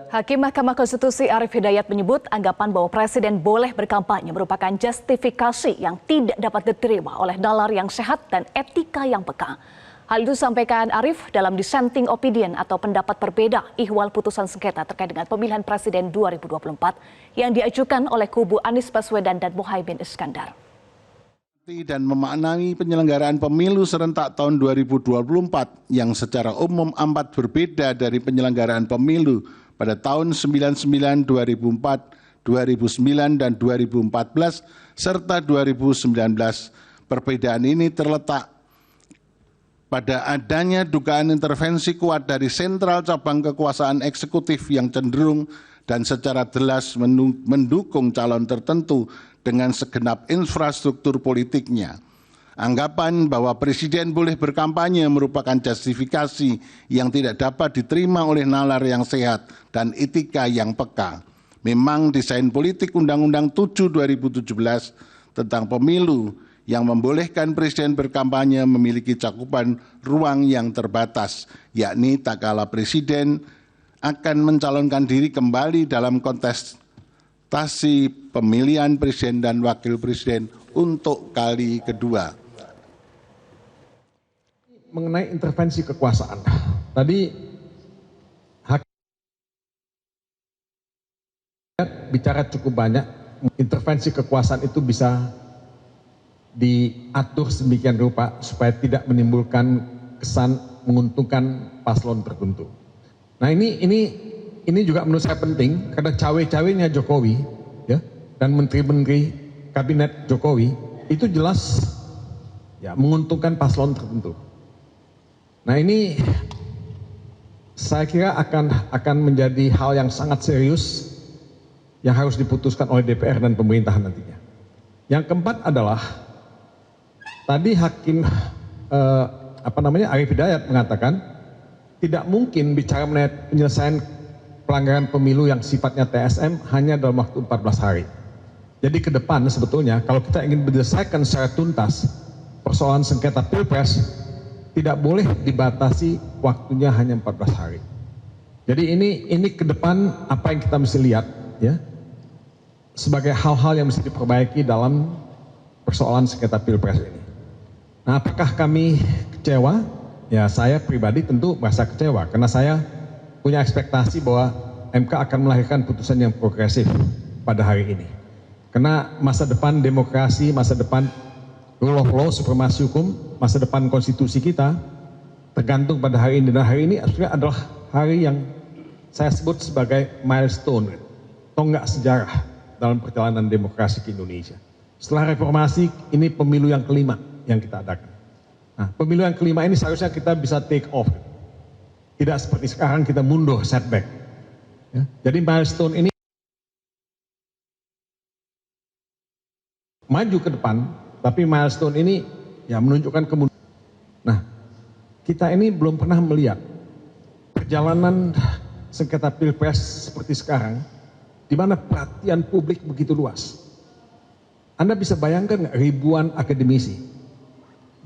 Hakim Mahkamah Konstitusi Arief Hidayat menyebut anggapan bahwa Presiden boleh berkampanye merupakan justifikasi yang tidak dapat diterima oleh nalar yang sehat dan etika yang peka. Hal itu disampaikan Arief dalam dissenting opinion atau pendapat berbeda ihwal putusan sengketa terkait dengan pemilihan Presiden 2024 yang diajukan oleh kubu Anies Baswedan dan Muhaimin Iskandar. Dan memaknai penyelenggaraan pemilu serentak tahun 2024 yang secara umum amat berbeda dari penyelenggaraan pemilu pada tahun 99, 2004, 2009, dan 2014, serta 2019. Perbedaan ini terletak pada adanya dugaan intervensi kuat dari sentral cabang kekuasaan eksekutif yang cenderung dan secara jelas mendukung calon tertentu dengan segenap infrastruktur politiknya. Anggapan bahwa Presiden boleh berkampanye merupakan justifikasi yang tidak dapat diterima oleh nalar yang sehat dan etika yang peka. Memang desain politik Undang-Undang 7 2017 tentang pemilu yang membolehkan Presiden berkampanye memiliki cakupan ruang yang terbatas, yakni tak kala Presiden akan mencalonkan diri kembali dalam kontestasi pemilihan Presiden dan Wakil Presiden untuk kali kedua. Mengenai intervensi kekuasaan, tadi hakim bicara cukup banyak. Intervensi kekuasaan itu bisa diatur sedemikian rupa supaya tidak menimbulkan kesan menguntungkan paslon tertentu. Nah ini juga menurut saya penting karena cawe-cawenya Jokowi ya dan menteri-menteri kabinet Jokowi itu jelas ya menguntungkan paslon tertentu. Nah ini saya kira akan menjadi hal yang sangat serius yang harus diputuskan oleh DPR dan pemerintahan nantinya. Yang keempat adalah tadi hakim Arief Hidayat mengatakan tidak mungkin bicara mengenai penyelesaian pelanggaran pemilu yang sifatnya TSM hanya dalam waktu 14 hari. Jadi ke depan sebetulnya kalau kita ingin menyelesaikan secara tuntas persoalan sengketa Pilpres tidak boleh dibatasi waktunya hanya 14 hari. Jadi ini ke depan apa yang kita mesti lihat ya sebagai hal-hal yang mesti diperbaiki dalam persoalan sengketa Pilpres ini. Nah, apakah kami kecewa? Ya, saya pribadi tentu merasa kecewa karena saya punya ekspektasi bahwa MK akan melahirkan putusan yang progresif pada hari ini. Karena masa depan demokrasi, masa depan rule of law, supremasi hukum, masa depan konstitusi kita tergantung pada hari ini. Dan hari ini sebenarnya adalah hari yang saya sebut sebagai milestone, tonggak sejarah dalam perjalanan demokrasi ke Indonesia. Setelah reformasi, ini pemilu yang kelima yang kita adakan. Nah, pemilu yang kelima ini seharusnya kita bisa take off. Tidak seperti sekarang kita mundur, setback. Ya, jadi milestone ini maju ke depan, tapi milestone ini ya menunjukkan kemunduran. Nah, kita ini belum pernah melihat perjalanan sengketa Pilpres seperti sekarang, di mana perhatian publik begitu luas. Anda bisa bayangkan nggak ribuan akademisi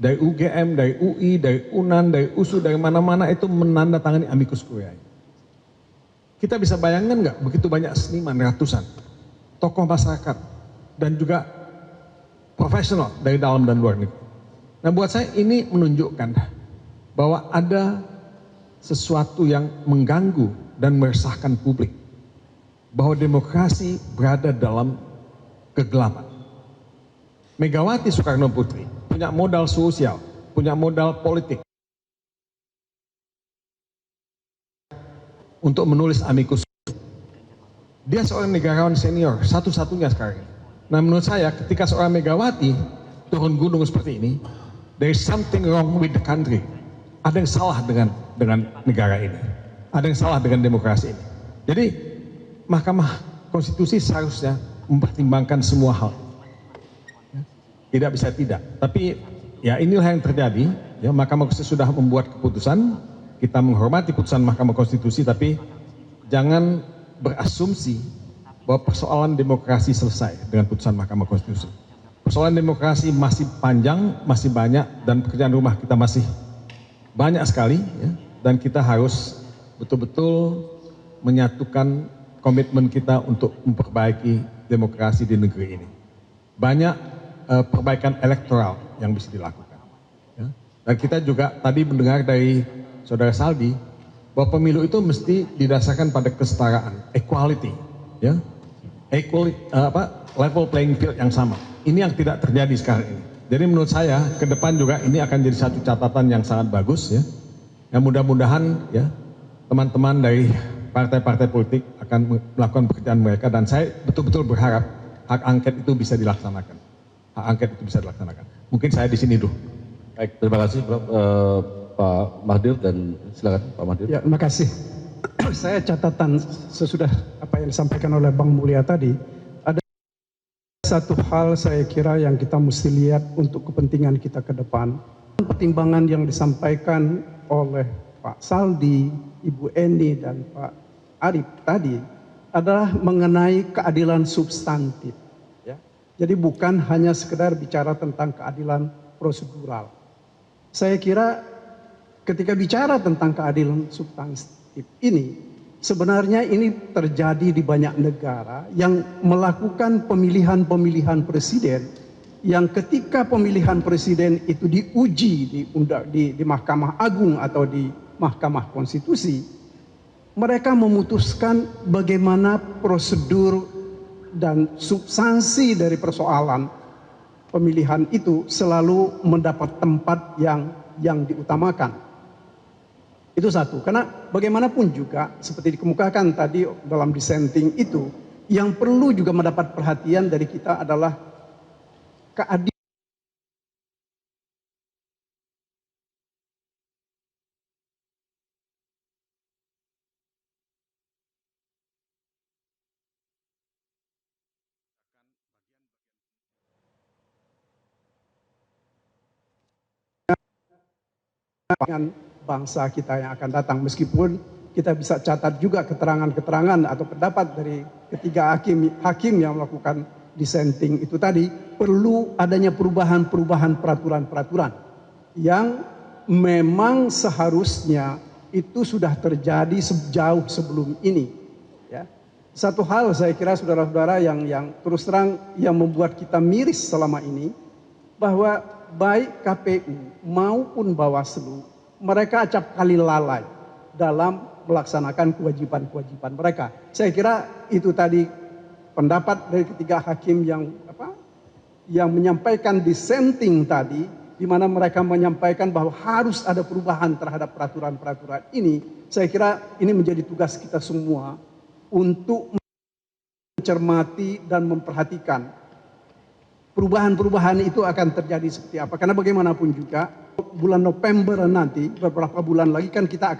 dari UGM, dari UI, dari UNAN, dari USU, dari mana-mana itu menandatangani amicus curiae. Kita bisa bayangkan nggak begitu banyak seniman, ratusan, tokoh masyarakat, dan juga profesional dari dalam dan luar negeri. Nah, buat saya ini menunjukkan bahwa ada sesuatu yang mengganggu dan meresahkan publik. Bahwa demokrasi berada dalam kegelapan. Megawati Soekarno Putri punya modal sosial, punya modal politik untuk menulis amicus. Dia seorang negarawan senior, satu-satunya sekarang. Nah, menurut saya ketika seorang Megawati turun gunung seperti ini, there is something wrong with the country. Ada yang salah dengan negara ini. Ada yang salah dengan demokrasi ini. Jadi Mahkamah Konstitusi seharusnya mempertimbangkan semua hal. Tidak bisa tidak. Tapi ya inilah yang terjadi. Ya, Mahkamah Konstitusi sudah membuat keputusan. Kita menghormati putusan Mahkamah Konstitusi, tapi jangan berasumsi bahwa persoalan demokrasi selesai dengan putusan Mahkamah Konstitusi. Persoalan demokrasi masih panjang, masih banyak, dan pekerjaan rumah kita masih banyak sekali. Ya, dan kita harus betul-betul menyatukan komitmen kita untuk memperbaiki demokrasi di negeri ini. Banyak perbaikan elektoral yang bisa dilakukan. Ya. Dan kita juga tadi mendengar dari Saudara Saldi bahwa pemilu itu mesti didasarkan pada kesetaraan, equality, ya, level playing field yang sama. Ini yang tidak terjadi sekarang ini. Jadi menurut saya ke depan juga ini akan jadi satu catatan yang sangat bagus, ya. Yang mudah-mudahan ya teman-teman dari partai-partai politik akan melakukan pekerjaan mereka, dan saya betul-betul berharap hak angket itu bisa dilaksanakan. Hak angket itu bisa dilaksanakan. Mungkin saya di sini dulu. Baik, terima kasih Pak Mahdir, dan silakan Pak Mahdir. Ya, terima kasih. Saya catatan sesudah apa yang disampaikan oleh Bang Mulya tadi, ada satu hal saya kira yang kita mesti lihat untuk kepentingan kita ke depan. Pertimbangan yang disampaikan oleh Pak Saldi, Ibu Eni, dan Pak Arif tadi adalah mengenai keadilan substantif. Ya. Jadi bukan hanya sekedar bicara tentang keadilan prosedural. Saya kira ketika bicara tentang keadilan substantif ini, sebenarnya ini terjadi di banyak negara yang melakukan pemilihan-pemilihan presiden, yang ketika pemilihan presiden itu diuji di Mahkamah Agung atau di Mahkamah Konstitusi, mereka memutuskan bagaimana prosedur dan substansi dari persoalan pemilihan itu selalu mendapat tempat yang diutamakan. Itu satu, karena bagaimanapun juga seperti dikemukakan tadi dalam dissenting itu, yang perlu juga mendapat perhatian dari kita adalah keadilan. Bangsa kita yang akan datang, meskipun kita bisa catat juga keterangan-keterangan atau pendapat dari ketiga hakim yang melakukan dissenting itu tadi, perlu adanya perubahan-perubahan peraturan-peraturan yang memang seharusnya itu sudah terjadi sejauh sebelum ini. Ya. Satu hal saya kira saudara-saudara yang terus terang yang membuat kita miris selama ini, bahwa baik KPU maupun Bawaslu, mereka acap kali lalai dalam melaksanakan kewajiban-kewajiban mereka. Saya kira itu tadi pendapat dari ketiga hakim yang menyampaikan dissenting tadi, di mana mereka menyampaikan bahwa harus ada perubahan terhadap peraturan-peraturan ini. Saya kira ini menjadi tugas kita semua untuk mencermati dan memperhatikan perubahan-perubahan itu akan terjadi seperti apa. Karena bagaimanapun juga bulan November nanti, beberapa bulan lagi kan kita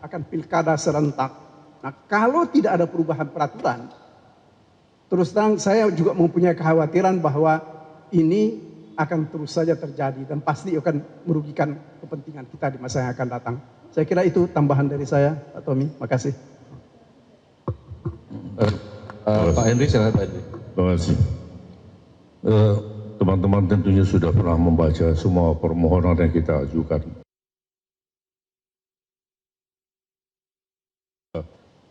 akan pilkada serentak. Nah, kalau tidak ada perubahan peraturan, terus terang saya juga mempunyai kekhawatiran bahwa ini akan terus saja terjadi dan pasti akan merugikan kepentingan kita di masa yang akan datang. Saya kira itu tambahan dari saya, Pak Tommy. Makasih. Pak Henry, silakan Pak Henry. Terima kasih. Teman-teman tentunya sudah pernah membaca semua permohonan yang kita ajukan.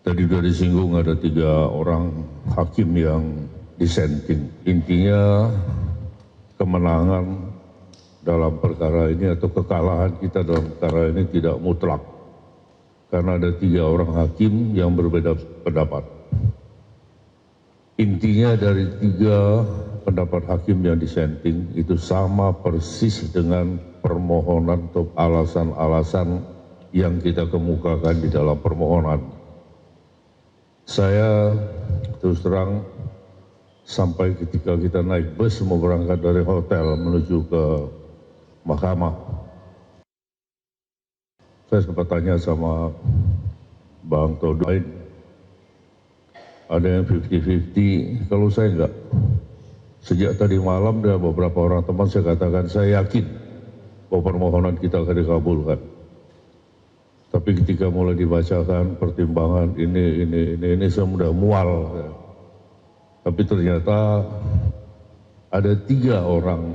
Tadi sudah disinggung ada 3 orang hakim yang dissenting. Intinya kemenangan dalam perkara ini atau kekalahan kita dalam perkara ini tidak mutlak. Karena ada 3 orang hakim yang berbeda pendapat. Intinya dari 3 pendapat hakim yang dissenting itu sama persis dengan permohonan atau alasan-alasan yang kita kemukakan di dalam permohonan. Saya terus terang sampai ketika kita naik bus mau berangkat dari hotel menuju ke mahkamah, saya sempat tanya sama Bang Todo, ada yang 50-50, kalau saya enggak. Sejak tadi malam ada beberapa orang teman saya katakan saya yakin bahwa permohonan kita akan dikabulkan. Tapi ketika mulai dibacakan pertimbangan ini saya sudah mual. Ya. Tapi ternyata ada 3 orang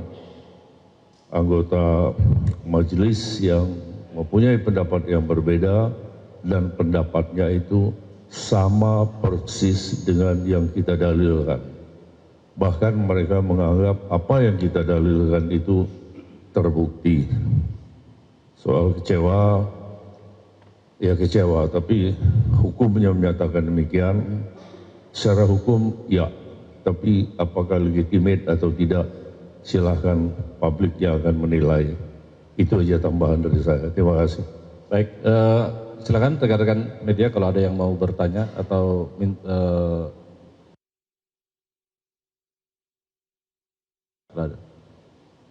anggota majelis yang mempunyai pendapat yang berbeda dan pendapatnya itu sama persis dengan yang kita dalilkan. Bahkan mereka menganggap apa yang kita dalilkan itu terbukti. Soal kecewa, ya kecewa, tapi hukumnya menyatakan demikian. Secara hukum, ya. Tapi apakah legitimate atau tidak, silahkan publik yang akan menilai. Itu aja tambahan dari saya. Terima kasih. Baik, silakan rekan-rekan media kalau ada yang mau bertanya atau ada.